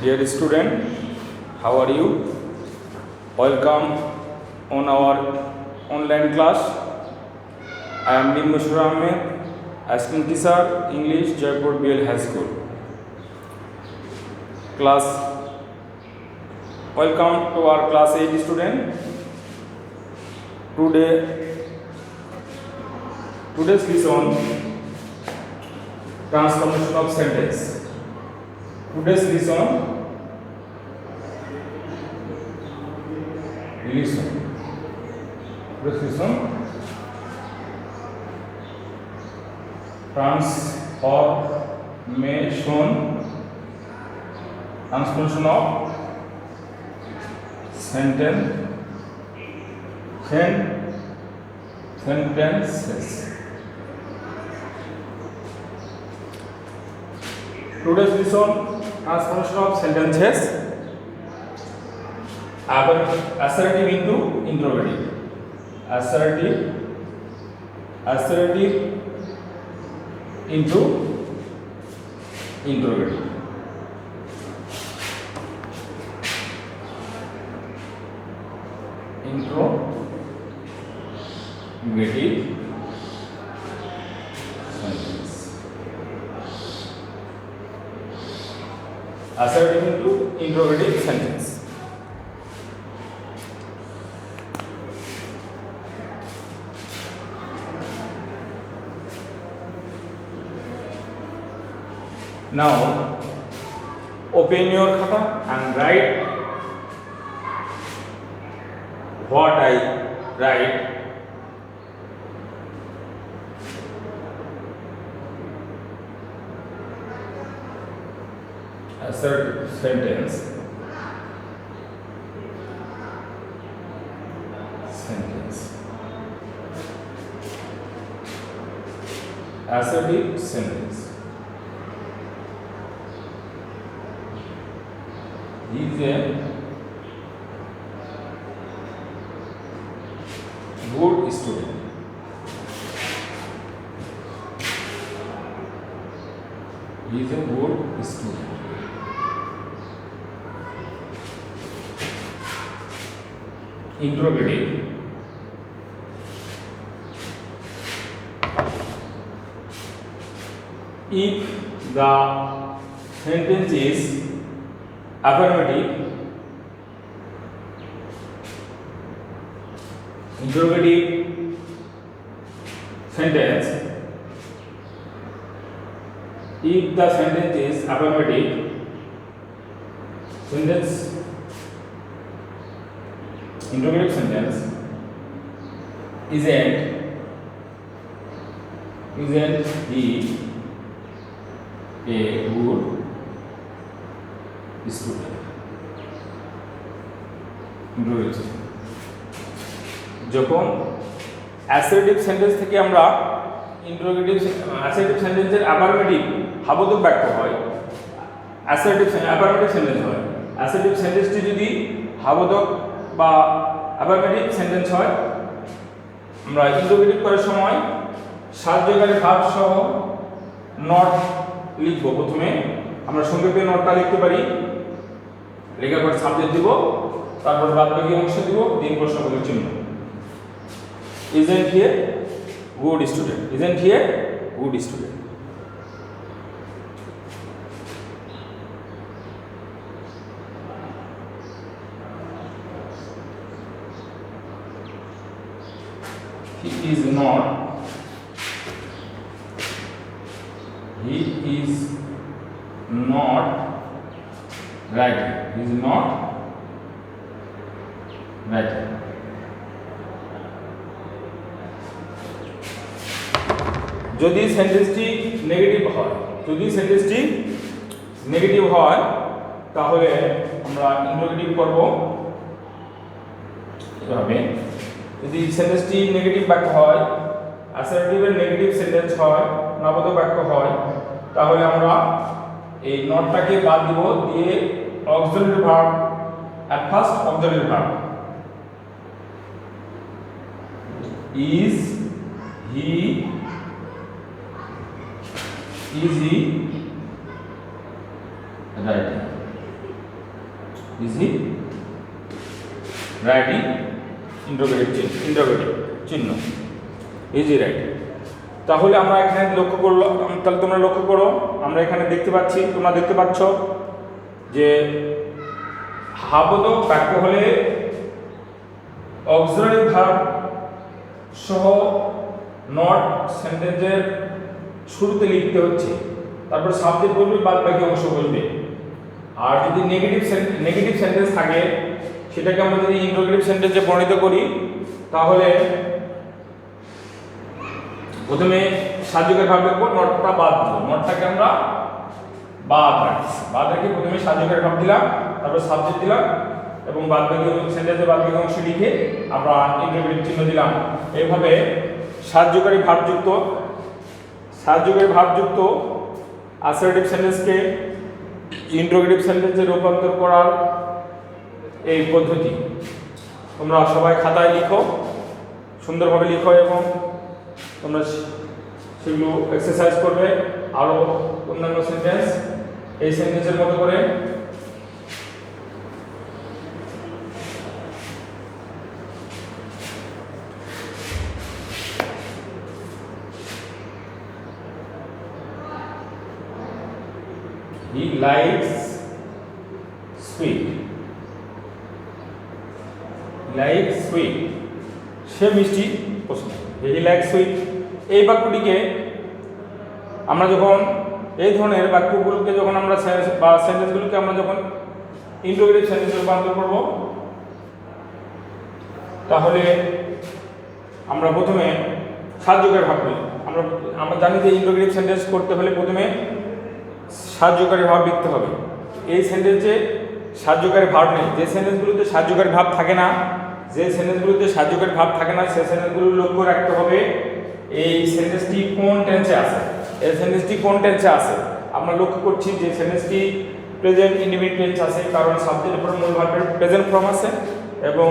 Dear student, how are you? Welcome on our online class. I am Nim Mushur Ahmed, Assistant Teacher, English, Jaipur BL High School. Class, welcome to our class 8 student. Today's lesson, transformation of sentence. Today's lesson, transformation of sentences. Today's lesson, transformation of sentences. Assertive into interrogative. Assertive into interrogative. Interrogative sentence. Assertive into interrogative sentence. Now, open your khata and write what I write. Assert sentence. Assertive sentence. He is a good student. He is a good student. Interrogative. If the sentence is affirmative, interrogative sentence. If the sentence is affirmative, interrogative sentence isn't he a good student? যখন assertive sentence থেকে আমরা interrogative assertive সেন্টেন্সের affirmative হাবোধক বাক্য হয়, affirmative sentence হয়। Assertive সেন্টেন্সটি যদি হাবোধক বা affirmative sentence হয়, আমরা ইন্টারোগেটিভ করার সময় সাহায্যকারী ভার্ব সহ নট লিখব। প্রথমে আমরা সংক্ষেপে নটটা লিখতে পারি, লেখার পর সাবজেক্ট দিব, তারপর বাদবাকি অংশ দিব, তিন প্রশ্নবোধক চিহ্ন। Isn't he a good student? Isn't he a good student? He is not writing. He is not writing. যদি সেন্টেন্সটি নেগেটিভ হয়, তাহলে আমরা ইন্টারোগেটিভ করব এভাবে। যদি সেন্টেন্সটি নেগেটিভ বাক্য হয়, অ্যাসার্টিভের নেগেটিভ সেন্টেন্স হয়, নবোধক বাক্য হয়, তাহলে আমরা এই নটটাকে বাদ দিব, দিয়ে auxiliary verb at first auxiliary verb. Is he writing? Is he writing interrogative চিহ্ন ইজ হি রাইটিং। তাহলে আমরা এখানে লক্ষ্য করলাম, তাহলে তোমরা লক্ষ্য করো আমরা এখানে দেখতে পাচ্ছি, তোমরা দেখতে পাচ্ছ যে হাবোধক বাক্য হলে অক্সিলারি ভার্ব সহ নট সেন্টেন্সের শুরুতে লিখতে হচ্ছে, তারপর সাবজেক্ট বলবে, বাদ বাকি অংশ বলবে। আর যদি নেগেটিভ সেন্টেন্স থাকে সেটাকে আমরা যদি ইন্টারোগেটিভ সেন্টেন্সে পরিণত করি তাহলে প্রথমে সাহায্যকারী ভার্ব লিখব, নটটা বাদ দিব, নটটাকে আমরা বাদ রেখে প্রথমে সাহায্যকারী ভার্ব দিলাম, তারপর সাবজেক্ট দিলাম এবং বাদ বাকি সেন্টেন্সের বাদ বাকি অংশ লিখে আমরা ইন্টারোগেটিভ চিহ্ন দিলাম। এইভাবে সাহায্যকারী ভার্বযুক্ত অ্যাসার্টিভ সেন্টেন্সকে ইন্টারোগেটিভ সেন্টেন্সে রূপান্তর করার এই পদ্ধতি তোমরা সবাই খাতায় লিখো, সুন্দরভাবে লিখো এবং তোমরা সেগুলো এক্সারসাইজ করবে। আরও অন্যান্য সেন্টেন্স এই সেন্টেন্সের মতো করে He likes sweet. সে মিষ্টি পছন্দ। He likes sweet এই বাক্যটিকে আমরা যখন এই ধরনের বাক্যগুলোকে যখন আমরা বা সেন্টেন্সগুলোকে আমরা যখন ইন্টারোগেটিভ সেন্টেন্সে রূপান্তর করব তাহলে আমরা প্রথমে সাহায্যকারী ভার্ব লিখব। আমরা জানি যে ইন্টারোগেটিভ সেন্টেন্স করতে হলে প্রথমে সাহায্যকারী ভার্ব লিখতে হবে। এই সেন্টেন্সে সাহায্যকারী ভার্ব নেই, যে সেন্টেন্সগুলোতে সাহায্যকারী ভার্ব থাকে না সেই সেন্টেন্সগুলো লক্ষ্য রাখতে হবে এই সেন্টেন্সটি কোন টেন্সে আছে। আমরা লক্ষ্য করছি যে সেন্টেন্সটি প্রেজেন্ট ইনডিফিনিট টেন্স আছে, কারণ সাবজেক্টের উপর মূল ভার্বের প্রেজেন্ট ফর্ম আছে এবং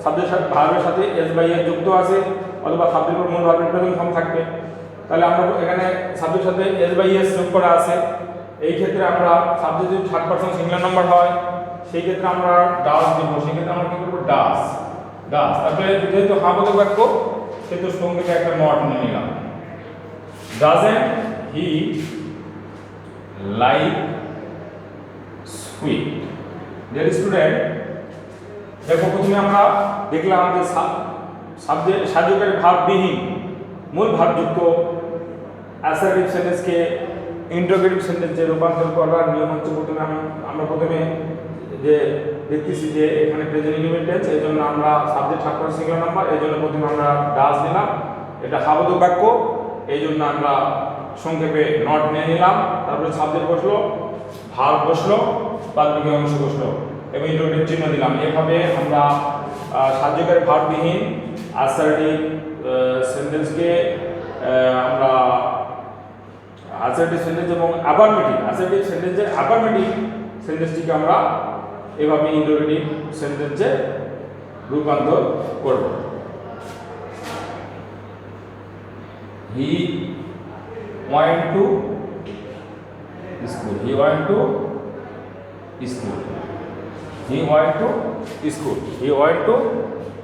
সাবজেক্ট ভার্বের সাথে এস বাই এর যুক্ত আছে, অথবা সাবজেক্টের উপর মূল ভার্বের প্রেজেন্ট ফর্ম থাকবে। তাহলে আমরা এখানে সাবজেক্টের সাথে এস বাই এস যোগ করা আছে। এই ক্ষেত্রে আমরা সাবজেক্ট যদি 3rd-person সিঙ্গুলার নাম্বার হয় সেই ক্ষেত্রে আমরা ডাস দেব, সেই ক্ষেত্রে আমরা কি করব ডাস। তারপরে যেহেতু হাবোধক বাক্য সেহেতু সঙ্গে একটা নট নিয়ে নিলাম। Doesn't he like sweet? Dear student, দেখো প্রথমে আমরা দেখলাম যে সাবজেক্ট সাহায্যকারী ভার্ববিহীন মূল ভার্বযুক্ত অ্যাসার্টিভ সেন্টেন্সকে ইন্টারোগেটিভ সেন্টেন্সে রূপান্তর করার নিয়ম হচ্ছে আমরা প্রথমে যে দেখতেছি যে এখানে প্রেজেন্ট ইনডিফিনিট টেন্স, এই জন্য আমরা সাবজেক্ট 3rd-person সিঙ্গুলার নাম্বার, এই জন্য প্রথমে আমরা ডাস নিলাম। এটা হাবোধক বাক্য, এই জন্য আমরা সংক্ষেপে নট নিয়ে নিলাম। তারপরে সাবজেক্ট বসলো, ভার্ব বসলো, বাদ বাকি অংশ বসলো এবং ইন্টারোগেটিভ চিহ্ন দিলাম। এভাবে আমরা সাহায্যকারী ভার্ববিহীন অ্যাসার্টিভ সেন্টেন্সকে আমরা অ্যাসার্টিভ সেন্টেন্স এবং অ্যাসার্টিভ সেন্টেন্সের অ্যাফার্মেটিভ সেন্টেন্সটিকে আমরা এভাবে ইন্টারোগেটিভ সেন্টেন্সে রূপান্তর করব। He went to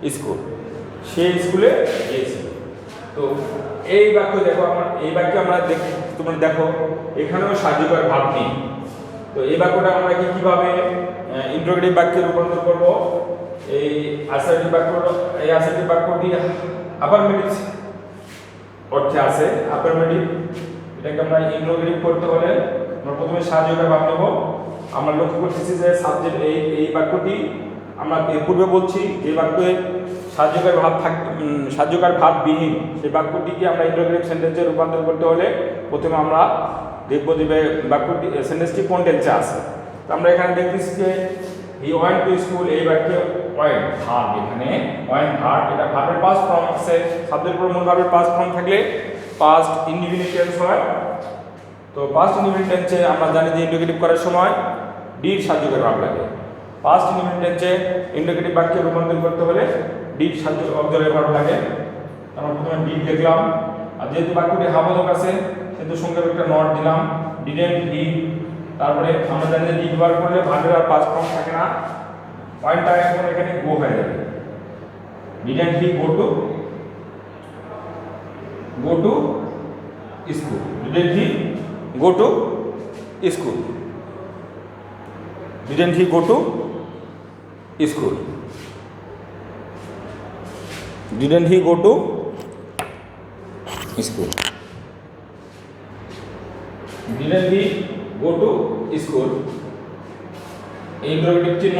school. সে স্কুলে গিয়েছিল। তো এই বাক্য দেখো, তোমরা দেখো এখানেও সাহায্যকারী ভার্ব নেই। তো এই বাক্যটা আমরা কিভাবে ইন্টারোগেটিভ বাক্যে রূপান্তর করব? এই অ্যাসার্টিভ বাক্যটি অ্যাফার্মেটিভ অর্থে আছে। এটাকে আমরা ইন্টারোগেটিভ করতে হলে আমরা প্রথমে সাহায্যকারী ভার্ব নেব। আমরা লক্ষ্য করতেছি যে সাবজেক্ট এই বাক্যটি আমরা এর পূর্বে বলছি যে বাক্যে সাহায্যকারী ভার্ববিহীন সেই বাক্যটিকে আমরা ইন্টারোগেটিভ সেন্টেন্সে রূপান্তর করতে হলে প্রথমে আমরা দেখব যে বাক্যটি সেন্টেন্সটি কোন টেন্সে আছে। তো আমরা এখানে দেখতেছি যে হি ওয়েন্ট টু স্কুল, এই বাক্যে ওয়েন্ট ভার্ব, এখানে ওয়েন্ট ভার্ব, এটা ভার্বের পাস্ট ফর্ম আছে। সাবজেক্টের উপর মূল ভার্বের পাস্ট ফর্ম থাকলে পাস্ট ইনডিফিনিট টেন্স হয়। তো পাস্ট ইনডিফিনিট টেন্সে আমরা জানি যে ইন্টারোগেটিভ করার সময় ডির সাহায্যকারী ভার্ব লাগে। পাস্ট ইনডিফিনিট টেন্সে ইন্টারোগেটিভ বাক্যে রূপান্তর করতে হলে ডির অক্সিলারি ভার্ব লাগে। আমরা প্রথমে ডি দেখলাম, আর যেহেতু বাক্যটি হাবোধক আছে সেহেতু সংক্ষেপে একটা নট দিলাম, ডিডেন্ট হি। তারপরে আমরা জানি যে ডি ব্যবহার করলে ভার্বের আর পাস্ট ফর্ম থাকে না, পয়েন্টটা এখন এখানে গো হয়ে যাবে। Didn't he go to school, didn't he go to school, didn't he go to school, didn't he go to school, didn't he go to school. এই ইন্টারোগেটিভ চিহ্ন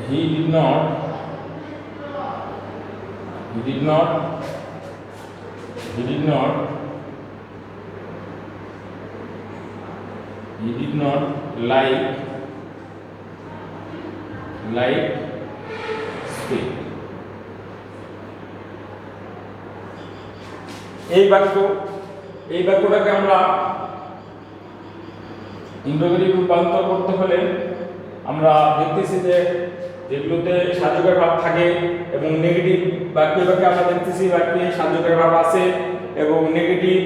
he did not like speak। এই বাক্যটাকে আমরা interrogative রূপান্তর করতে হলে আমরা দেখতেছি যে যেগুলোতে সাহায্যকারী ভাব থাকে এবং নেগেটিভ বাক্যে আমরা দেখতেছি বাক্যে সাহায্যকারী ভাব আছে এবং নেগেটিভ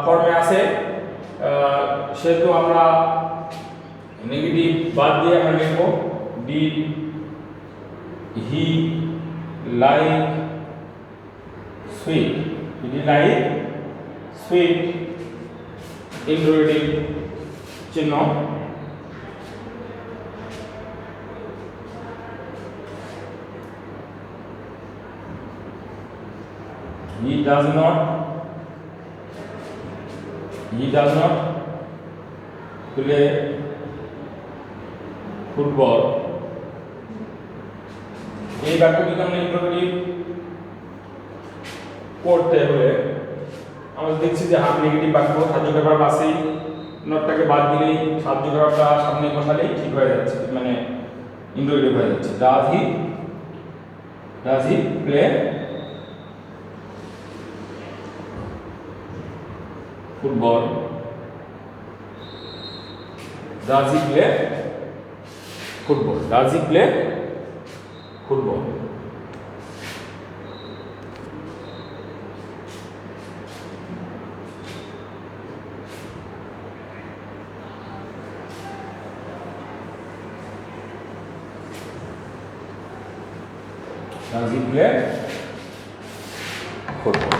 ফর্মে আছে, সেহেতু আমরা নেগেটিভ বাদ দিয়ে আমরা লিখব did he like sweet, did he like sweet interrogative চিহ্ন। He does not play football। এই বাক্যটিকে আমরা ইন্টারোগেটিভ করতে হলে আমরা দেখছি যে হাফ নেগেটিভ বাক্য সাহায্যকারী ভাব আছেই, নটটাকে বাদ দিলেই সাহায্যকারী ভাবটা সামনে বসালেই ঠিক হয়ে যাচ্ছে, মানে ইন্টারোগেটিভ হয়ে যাচ্ছে। Does he play football? Does he play football? Does he play football? Does he play football?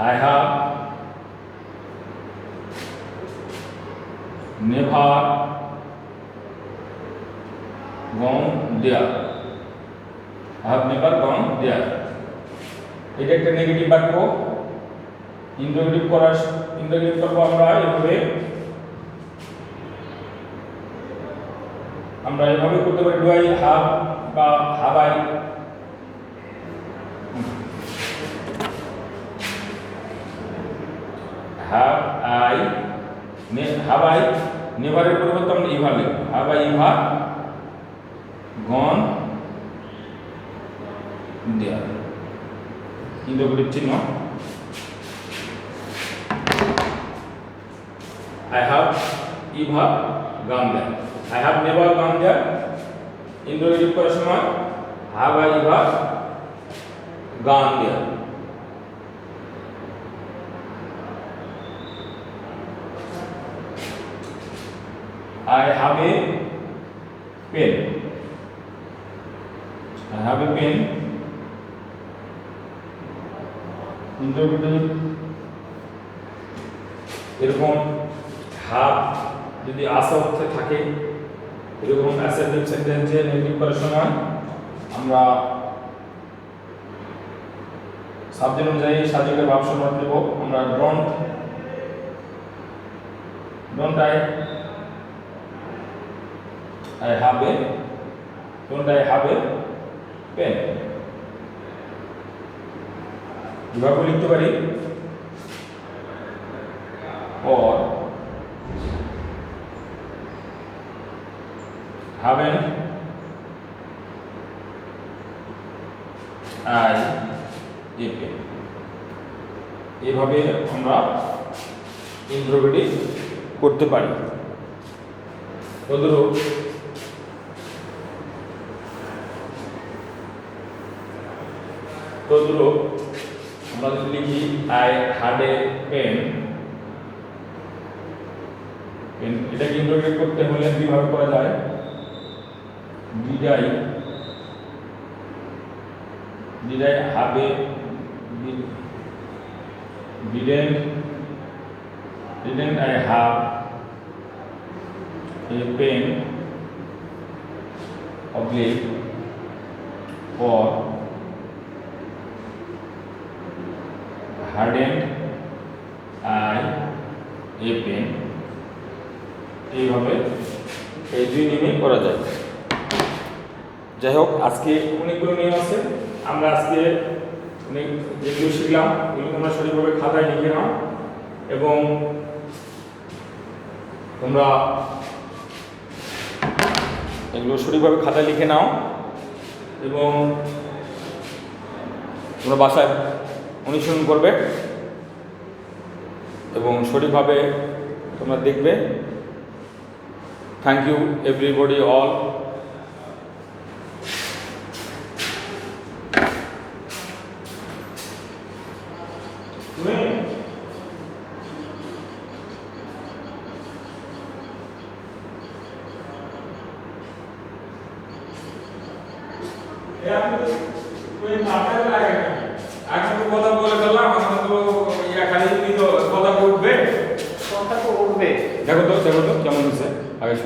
I have never gone there. I have never gone there. এটা একটা নেগেটিভ বাক্য। ইন্টারোগেটিভ করব আমরা এভাবে, করতে পারি ডু আই হ্যাভ বা have I. have I never এর পরিবর্তে আমরা ever লিখব। have I ever gone there, interrogative চিহ্ন। I have ever gone there, I have never gone there। Interrogative করার সময় have I ever gone there। I have a pen, I have a pen। Interrogative এরকম have যদি আসা অর্থে থাকে, এরকম assertive সেন্টেন্সে নেগেটিভ করার সময় আমরা সাবজেক্ট অনুযায়ী সাহায্যকারী ভাব সম্পর্ক দেব। আমরা don't I have a pen। বিভাগ লিখতে পারি or haven't I a pen এইভাবে আমরা ইন্টারোগেটিভ করতে পারি। বন্ধুরা আমরা যদি লিখি আই হ্যাড এ পেন, এটাকে ইন্টারোগেট করতে হলে কিভাবে করা যায়? did I have a didn't I have a pen oblique or hadn't I a pen? এইভাবে এই দুই নিয়মে করা যায়। যাই হোক, আজকে অনেকগুলো নিয়ম আছে, আমরা আজকে যেগুলো শিখলাম এগুলো তোমরা সঠিকভাবে খাতায় লিখে নাও এবং তোমরা এগুলো সঠিকভাবে খাতায় লিখে নাও এবং তোমরা বাসায় অনুসরণ করবে এবং সঠিকভাবে তোমরা দেখবে। Thank you everybody all. এখন তো কথা বলে ফেললাম, এখন তো খালি কথা উঠবে, কথা তো উঠবে। দেখো তো